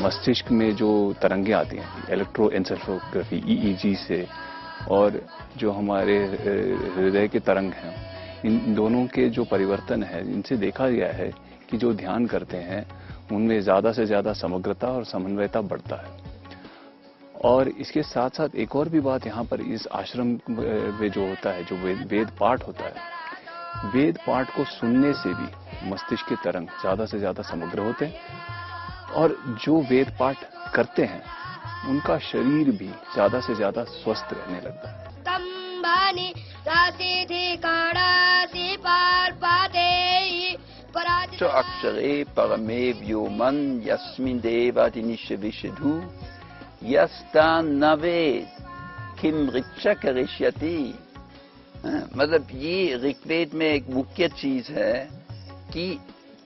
मस्तिष्क में जो तरंगें आती हैं इलेक्ट्रोएन्सेफेलोग्राफी EEG से, और जो हमारे हृदय के तरंग हैं, इन दोनों के जो परिवर्तन है, इनसे देखा गया है कि जो ध्यान करते हैं उनमें ज्यादा से ज्यादा समग्रता और समन्वयता बढ़ता है। और इसके साथ साथ एक और भी बात यहाँ पर इस आश्रम में जो होता है, जो वेद पाठ होता है, वेद पाठ को सुनने से भी मस्तिष्क के तरंग ज्यादा से ज्यादा समग्र होते हैं और जो वेद पाठ करते हैं उनका शरीर भी ज्यादा से ज्यादा स्वस्थ रहने लगता है। तो अक्षरे परमे व्योमन यस्मिन् देवादिनिश विशधु यस्तान नवेद किम ऋचा करिष्यति। मतलब ये ऋग्वेद में एक मुख्य चीज है कि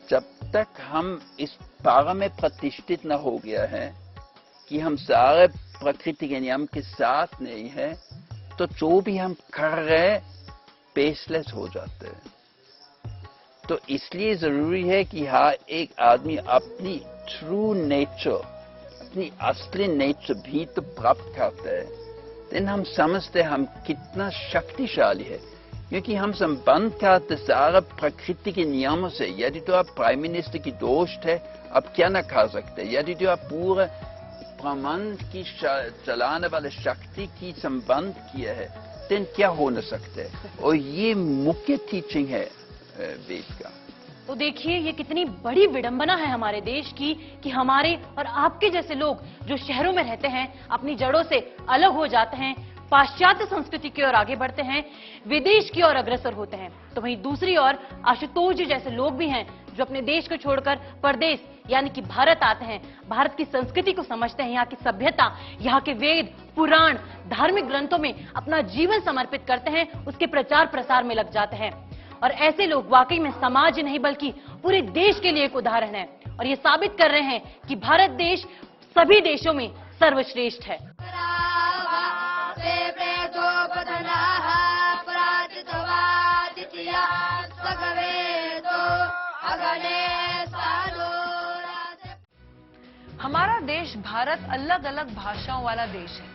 जब तक हम इस पारा में प्रतिष्ठित न हो गया है कि हम सारे प्रकृति के नियम के साथ नहीं है, तो जो भी हम कर रहे बेसलेस हो जाते हैं। तो इसलिए जरूरी है कि हर एक आदमी अपनी ट्रू नेचर, अपनी असली नेचर भी तो प्राप्त करता है। देन हम समझते हैं हम कितना शक्तिशाली है, क्योंकि हम संबंध करते सारा प्रकृति के नियमों से। यदि तो आप प्राइम मिनिस्टर की दोस्त है, आप क्या ना खा सकते। यदि तो आप पूरे ब्रह्मांड की चलाने वाले शक्ति की संबंध किया है, देन क्या हो न सकते। और ये मुख्य टीचिंग है वेद का। तो देखिए ये कितनी बड़ी विडंबना है हमारे देश की कि हमारे और आपके जैसे लोग जो शहरों में रहते हैं अपनी जड़ों से अलग हो जाते हैं, पाश्चात्य संस्कृति की ओर आगे बढ़ते हैं, विदेश की ओर अग्रसर होते हैं। तो वहीं दूसरी ओर आशुतोष जी जैसे लोग भी हैं जो अपने देश को छोड़कर परदेश यानी कि भारत आते हैं, भारत की संस्कृति को समझते हैं, यहाँ की सभ्यता, यहाँ के वेद, पुराण, धार्मिक ग्रंथों में अपना जीवन समर्पित करते हैं, उसके प्रचार प्रसार में लग जाते हैं। और ऐसे लोग वाकई में समाज नहीं बल्कि पूरे देश के लिए एक उदाहरण है और ये साबित कर रहे हैं कि भारत देश सभी देशों में सर्वश्रेष्ठ है। हमारा देश भारत अलग अलग भाषाओं वाला देश है।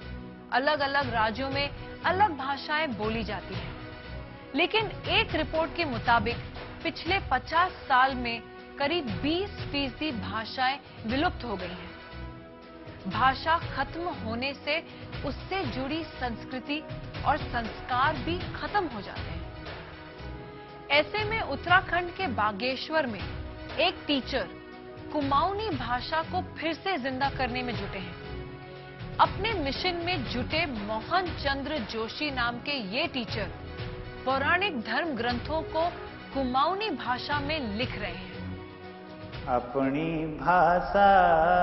अलग अलग राज्यों में अलग भाषाएं बोली जाती हैं। लेकिन एक रिपोर्ट के मुताबिक पिछले 50 साल में करीब 20% भाषाएं विलुप्त हो गई हैं। भाषा खत्म होने से उससे जुड़ी संस्कृति और संस्कार भी खत्म हो जाते हैं। ऐसे में उत्तराखंड के बागेश्वर में एक टीचर कुमाऊनी भाषा को फिर से जिंदा करने में जुटे हैं। अपने मिशन में जुटे मोहन चंद्र जोशी नाम के ये टीचर पौराणिक धर्म ग्रंथों को कुमाऊनी भाषा में लिख रहे हैं। अपनी भाषा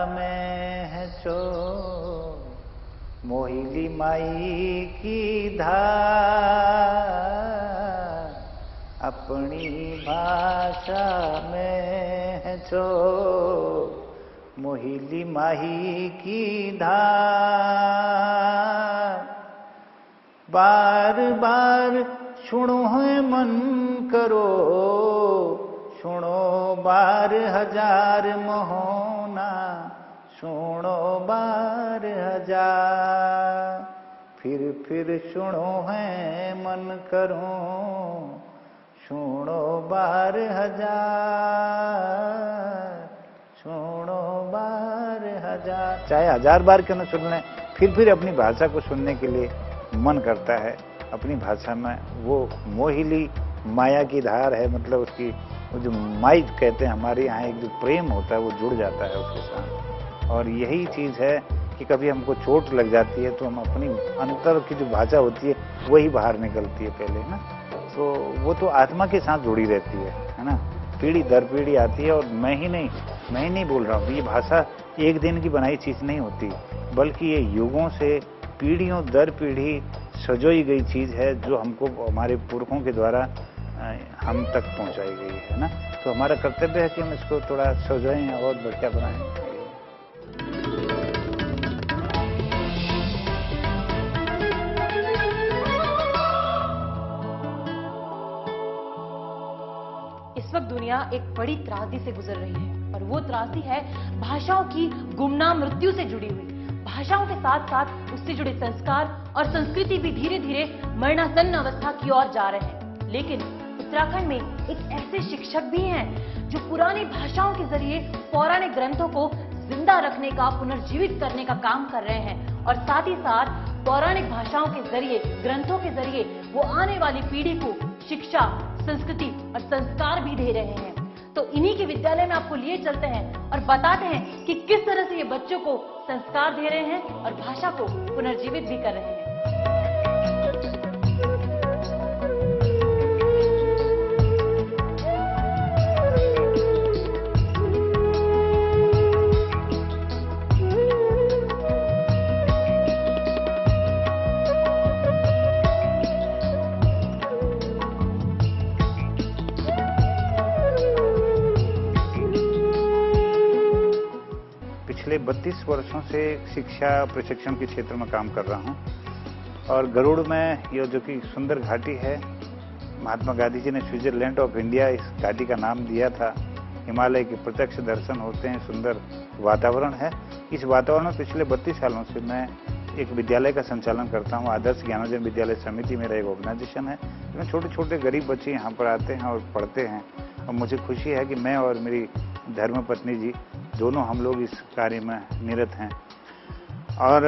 में है जो मोहिली माई की धार, अपनी भाषा में है जो मोहिली माही की धार, बार बार सुनो है मन करो, सुनो बार हजार मोहना, सुनो बार हजार, फिर सुनो है मन करो, सुनो बार हजार, सुनो बार हजार। चाहे 1000 बार क्यों न सुन लें, फिर अपनी भाषा को सुनने के लिए मन करता है। अपनी भाषा में वो मोहिली माया की धार है, मतलब उसकी वो जो माई कहते हैं हमारे यहाँ, एक जो प्रेम होता है वो जुड़ जाता है उसके साथ। और यही चीज़ है कि कभी हमको चोट लग जाती है तो हम अपनी अंतर की जो भाषा होती है वही बाहर निकलती है पहले ना, तो वो तो आत्मा के साथ जुड़ी रहती है ना। पीढ़ी दर पीढ़ी आती है। और मैं ही नहीं बोल रहा हूँ, ये भाषा एक दिन की बनाई चीज़ नहीं होती, बल्कि ये युगों से पीढ़ियों दर पीढ़ी सजोई गई चीज़ है, जो हमको हमारे पुरखों के द्वारा हम तक पहुंचाई गई है ना। तो हमारा कर्तव्य है कि हम इसको थोड़ा सजाएं और बढ़िया बनाएं। इस वक्त दुनिया एक बड़ी त्रासदी से गुजर रही है और वो त्रासदी है भाषाओं की गुमनाम मृत्यु से जुड़ी हुई। भाषाओं के साथ साथ उससे जुड़े संस्कार और संस्कृति भी धीरे धीरे मरणासन्न अवस्था की ओर जा रहे हैं। लेकिन उत्तराखंड में एक ऐसे शिक्षक भी हैं जो पुरानी भाषाओं के जरिए पौराणिक ग्रंथों को जिंदा रखने का, पुनर्जीवित करने का काम कर रहे हैं और साथ ही साथ पौराणिक भाषाओं के जरिए, ग्रंथों के जरिए वो आने वाली पीढ़ी को शिक्षा, संस्कृति और संस्कार भी दे रहे हैं। तो इन्हीं के विद्यालय में आपको लिए चलते हैं और बताते हैं कि किस तरह से ये बच्चों को संस्कार दे रहे हैं और भाषा को पुनर्जीवित भी कर रहे हैं। पिछले 32 वर्षों से शिक्षा प्रशिक्षण के क्षेत्र में काम कर रहा हूं और गरुड़ में ये जो कि सुंदर घाटी है, महात्मा गांधी जी ने स्विट्जरलैंड ऑफ इंडिया इस घाटी का नाम दिया था। हिमालय के प्रत्यक्ष दर्शन होते हैं, सुंदर वातावरण है। इस वातावरण में पिछले 32 सालों से मैं एक विद्यालय का संचालन करता हूं। आदर्श ज्ञानोदय विद्यालय समिति मेरा एक ऑर्गेनाइजेशन है, जिसमें छोटे छोटे गरीब बच्चे यहाँ पर आते हैं और पढ़ते हैं। और मुझे खुशी है कि मैं और मेरी धर्मपत्नी जी दोनों हम लोग इस कार्य में निरत हैं। और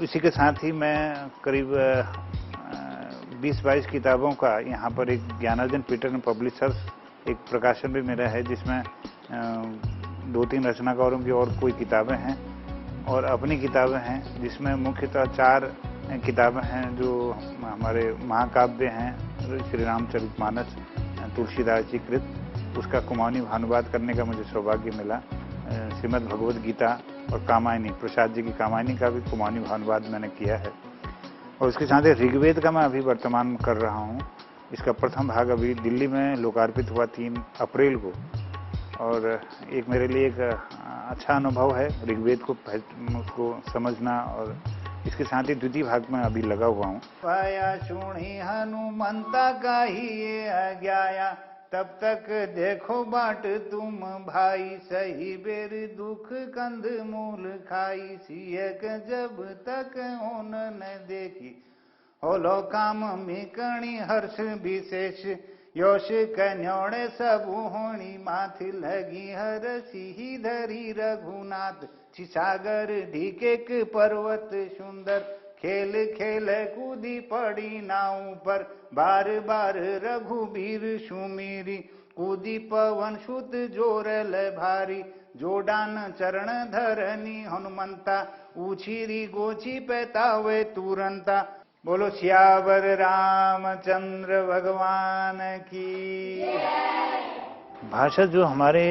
इसी के साथ ही मैं करीब 20-22 किताबों का यहाँ पर एक ज्ञानार्जन पीटर एंड पब्लिशर्स एक प्रकाशन भी मेरा है, जिसमें 2-3 रचनाकारों की और कोई किताबें हैं और अपनी किताबें हैं, जिसमें मुख्यतः 4 किताबें हैं जो हमारे महाकाव्य हैं। श्री रामचरितमानस तुलसीदास जी कृत, उसका कुमाऊनी भानुवाद करने का मुझे सौभाग्य मिला। श्रीमद् भगवद गीता और कामायनी, प्रसाद जी की कामायनी का भी कुमाऊनी भानुवाद मैंने किया है। और उसके साथ ऋग्वेद का मैं अभी वर्तमान में कर रहा हूँ। इसका प्रथम भाग अभी दिल्ली में लोकार्पित हुआ 3 अप्रैल को, और एक मेरे लिए एक अच्छा अनुभव है ऋग्वेद को समझना। और इसके साथ ही द्वितीय भाग में अभी लगा हुआ हूँ। पाया सुनी हनुमंता का ही ये अज्ञाया, तब तक देखो बाट तुम भाई, सही बेर दुख कंद मूल खाई, सियक जब तक ओन न देखी, होलो काम में कणी हर्ष विशेष, योश कन्योण सबु होणी माथि लगी हर सिही धरी रघुनाथ सागर ढीकेक पर्वत सुंदर खेल खेल कूदी पड़ी नाव पर बार बार रघुबीर सुमीरी कूदी पवन सुत जोरल भारी जोडान चरण धरनी हनुमंता उछीरी गोची पैतावे तुरंता। बोलो सियावर रामचंद्र भगवान की। भाषा जो हमारे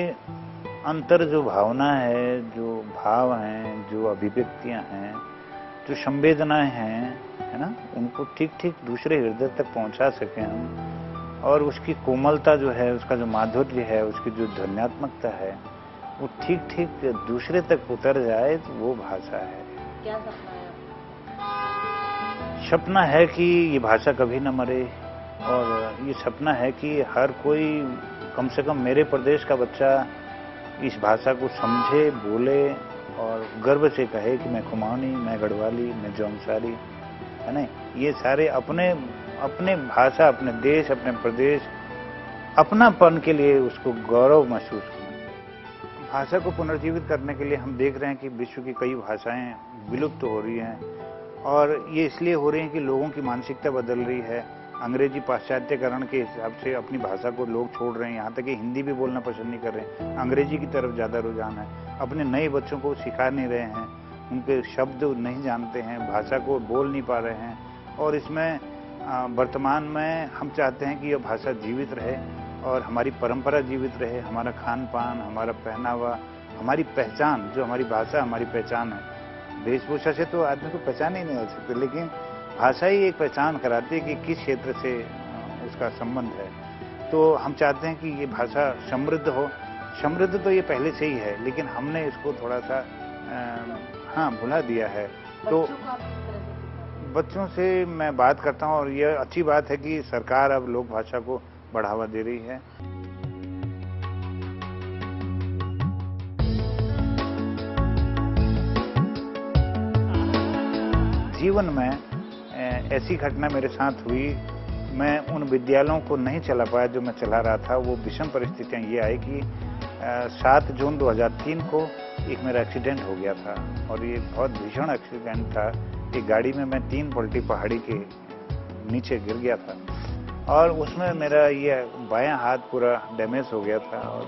अंतर जो भावना है, जो भाव हैं, जो अभिव्यक्तियां हैं, जो संवेदनाएं हैं, है ना, उनको ठीक ठीक दूसरे हृदय तक पहुंचा सके हम, और उसकी कोमलता जो है, उसका जो माधुर्य है, उसकी जो ध्वन्यात्मकता है, वो ठीक ठीक दूसरे तक उतर जाए, तो वो भाषा है। क्या सपना है? सपना है कि ये भाषा कभी न मरे, और ये सपना है कि हर कोई, कम से कम मेरे प्रदेश का बच्चा, इस भाषा को समझे, बोले और गर्व से कहे कि मैं कुमाऊनी, मैं गढ़वाली, मैं जौनसारी, है ना। ये सारे अपने अपने भाषा, अपने देश, अपने प्रदेश, अपनापन के लिए उसको गौरव महसूस हो। भाषा को पुनर्जीवित करने के लिए हम देख रहे हैं कि विश्व की कई भाषाएं विलुप्त हो रही हैं, और ये इसलिए हो रही हैं कि लोगों की मानसिकता बदल रही है। अंग्रेजी पाश्चात्यकरण के हिसाब से अपनी भाषा को लोग छोड़ रहे हैं, यहाँ तक कि हिंदी भी बोलना पसंद नहीं कर रहे हैं, अंग्रेजी की तरफ ज़्यादा रुझान है। अपने नए बच्चों को सिखा नहीं रहे हैं, उनके शब्द नहीं जानते हैं, भाषा को बोल नहीं पा रहे हैं, और इसमें वर्तमान में हम चाहते हैं कि यह भाषा जीवित रहे और हमारी परंपरा जीवित रहे, हमारा खान पान, हमारा पहनावा, हमारी पहचान, जो हमारी भाषा हमारी पहचान है। वेशभूषा से तो आदमी को पहचान ही नहीं हो सकती, लेकिन भाषा ही एक पहचान कराती है कि किस क्षेत्र से उसका संबंध है। तो हम चाहते हैं कि ये भाषा समृद्ध हो। समृद्ध तो ये पहले से ही है, लेकिन हमने इसको थोड़ा सा भुला दिया है। तो बच्चों से मैं बात करता हूँ, और ये अच्छी बात है कि सरकार अब लोक भाषा को बढ़ावा दे रही है। जीवन में ऐसी घटना मेरे साथ हुई, मैं उन विद्यालयों को नहीं चला पाया जो मैं चला रहा था। वो विषम परिस्थितियां ये आई कि 7 जून 2003 को एक मेरा एक्सीडेंट हो गया था, और ये बहुत भीषण एक्सीडेंट था। एक गाड़ी में मैं 3 पलटी पहाड़ी के नीचे गिर गया था, और उसमें मेरा ये बायां हाथ पूरा डैमेज हो गया था, और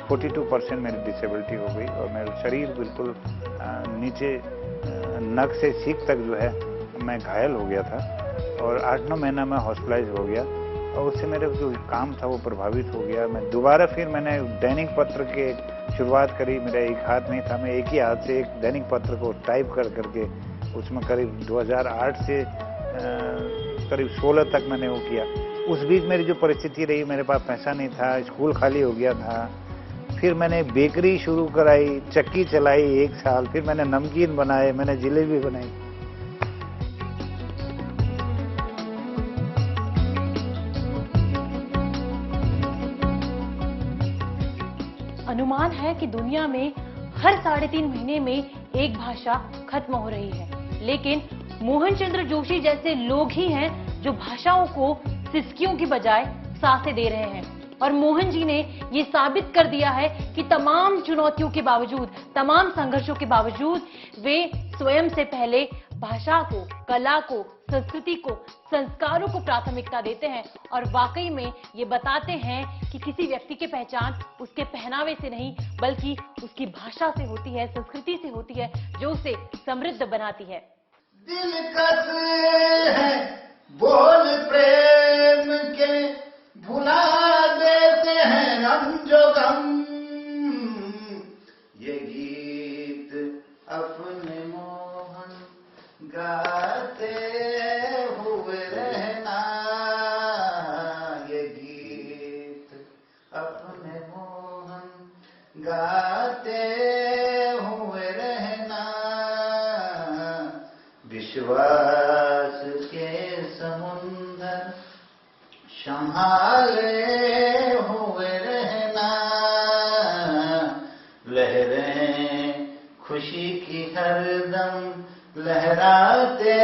42% मेरी डिसेबिलिटी हो गई, और मेरा शरीर बिल्कुल नीचे नक से सीख तक जो है मैं घायल हो गया था, और 8-9 महीना मैं हॉस्पिटलाइज हो गया, और उससे मेरा जो काम था वो प्रभावित हो गया। मैं दोबारा फिर मैंने दैनिक पत्र के शुरुआत करी। मेरा एक हाथ नहीं था, मैं एक ही हाथ से एक दैनिक पत्र को टाइप कर करके उसमें करीब 2008 से करीब 16 तक मैंने वो किया। उस बीच मेरी जो परिस्थिति रही, मेरे पास पैसा नहीं था, स्कूल खाली हो गया था। फिर मैंने बेकरी शुरू कराई, चक्की चलाई 1 साल, फिर मैंने नमकीन बनाए, मैंने जलेबी बनाई। अनुमान है कि दुनिया में हर 3.5 महीने में एक भाषा खत्म हो रही है, लेकिन मोहन चंद्र जोशी जैसे लोग ही हैं जो भाषाओं को सिसकियों की बजाय सांसें दे रहे हैं। और मोहन जी ने ये साबित कर दिया है कि तमाम चुनौतियों के बावजूद, तमाम संघर्षों के बावजूद वे स्वयं से पहले भाषा को, कला को, संस्कृति को, संस्कारों को प्राथमिकता देते हैं, और वाकई में ये बताते हैं कि किसी व्यक्ति की पहचान उसके पहनावे से नहीं, बल्कि उसकी भाषा से होती है, संस्कृति से होती है, जो उसे समृद्ध बनाती है। दिलकश है बोल प्रेम के, भुला देते हैं हम जो गम, ये गीत अपने मोहन गाते हुए रहना, ये गीत अपने मोहन गाते हुए रहना, विश्वास के समुंदर संभाले हुए रहना, लहरें खुशी की हरदम लहराते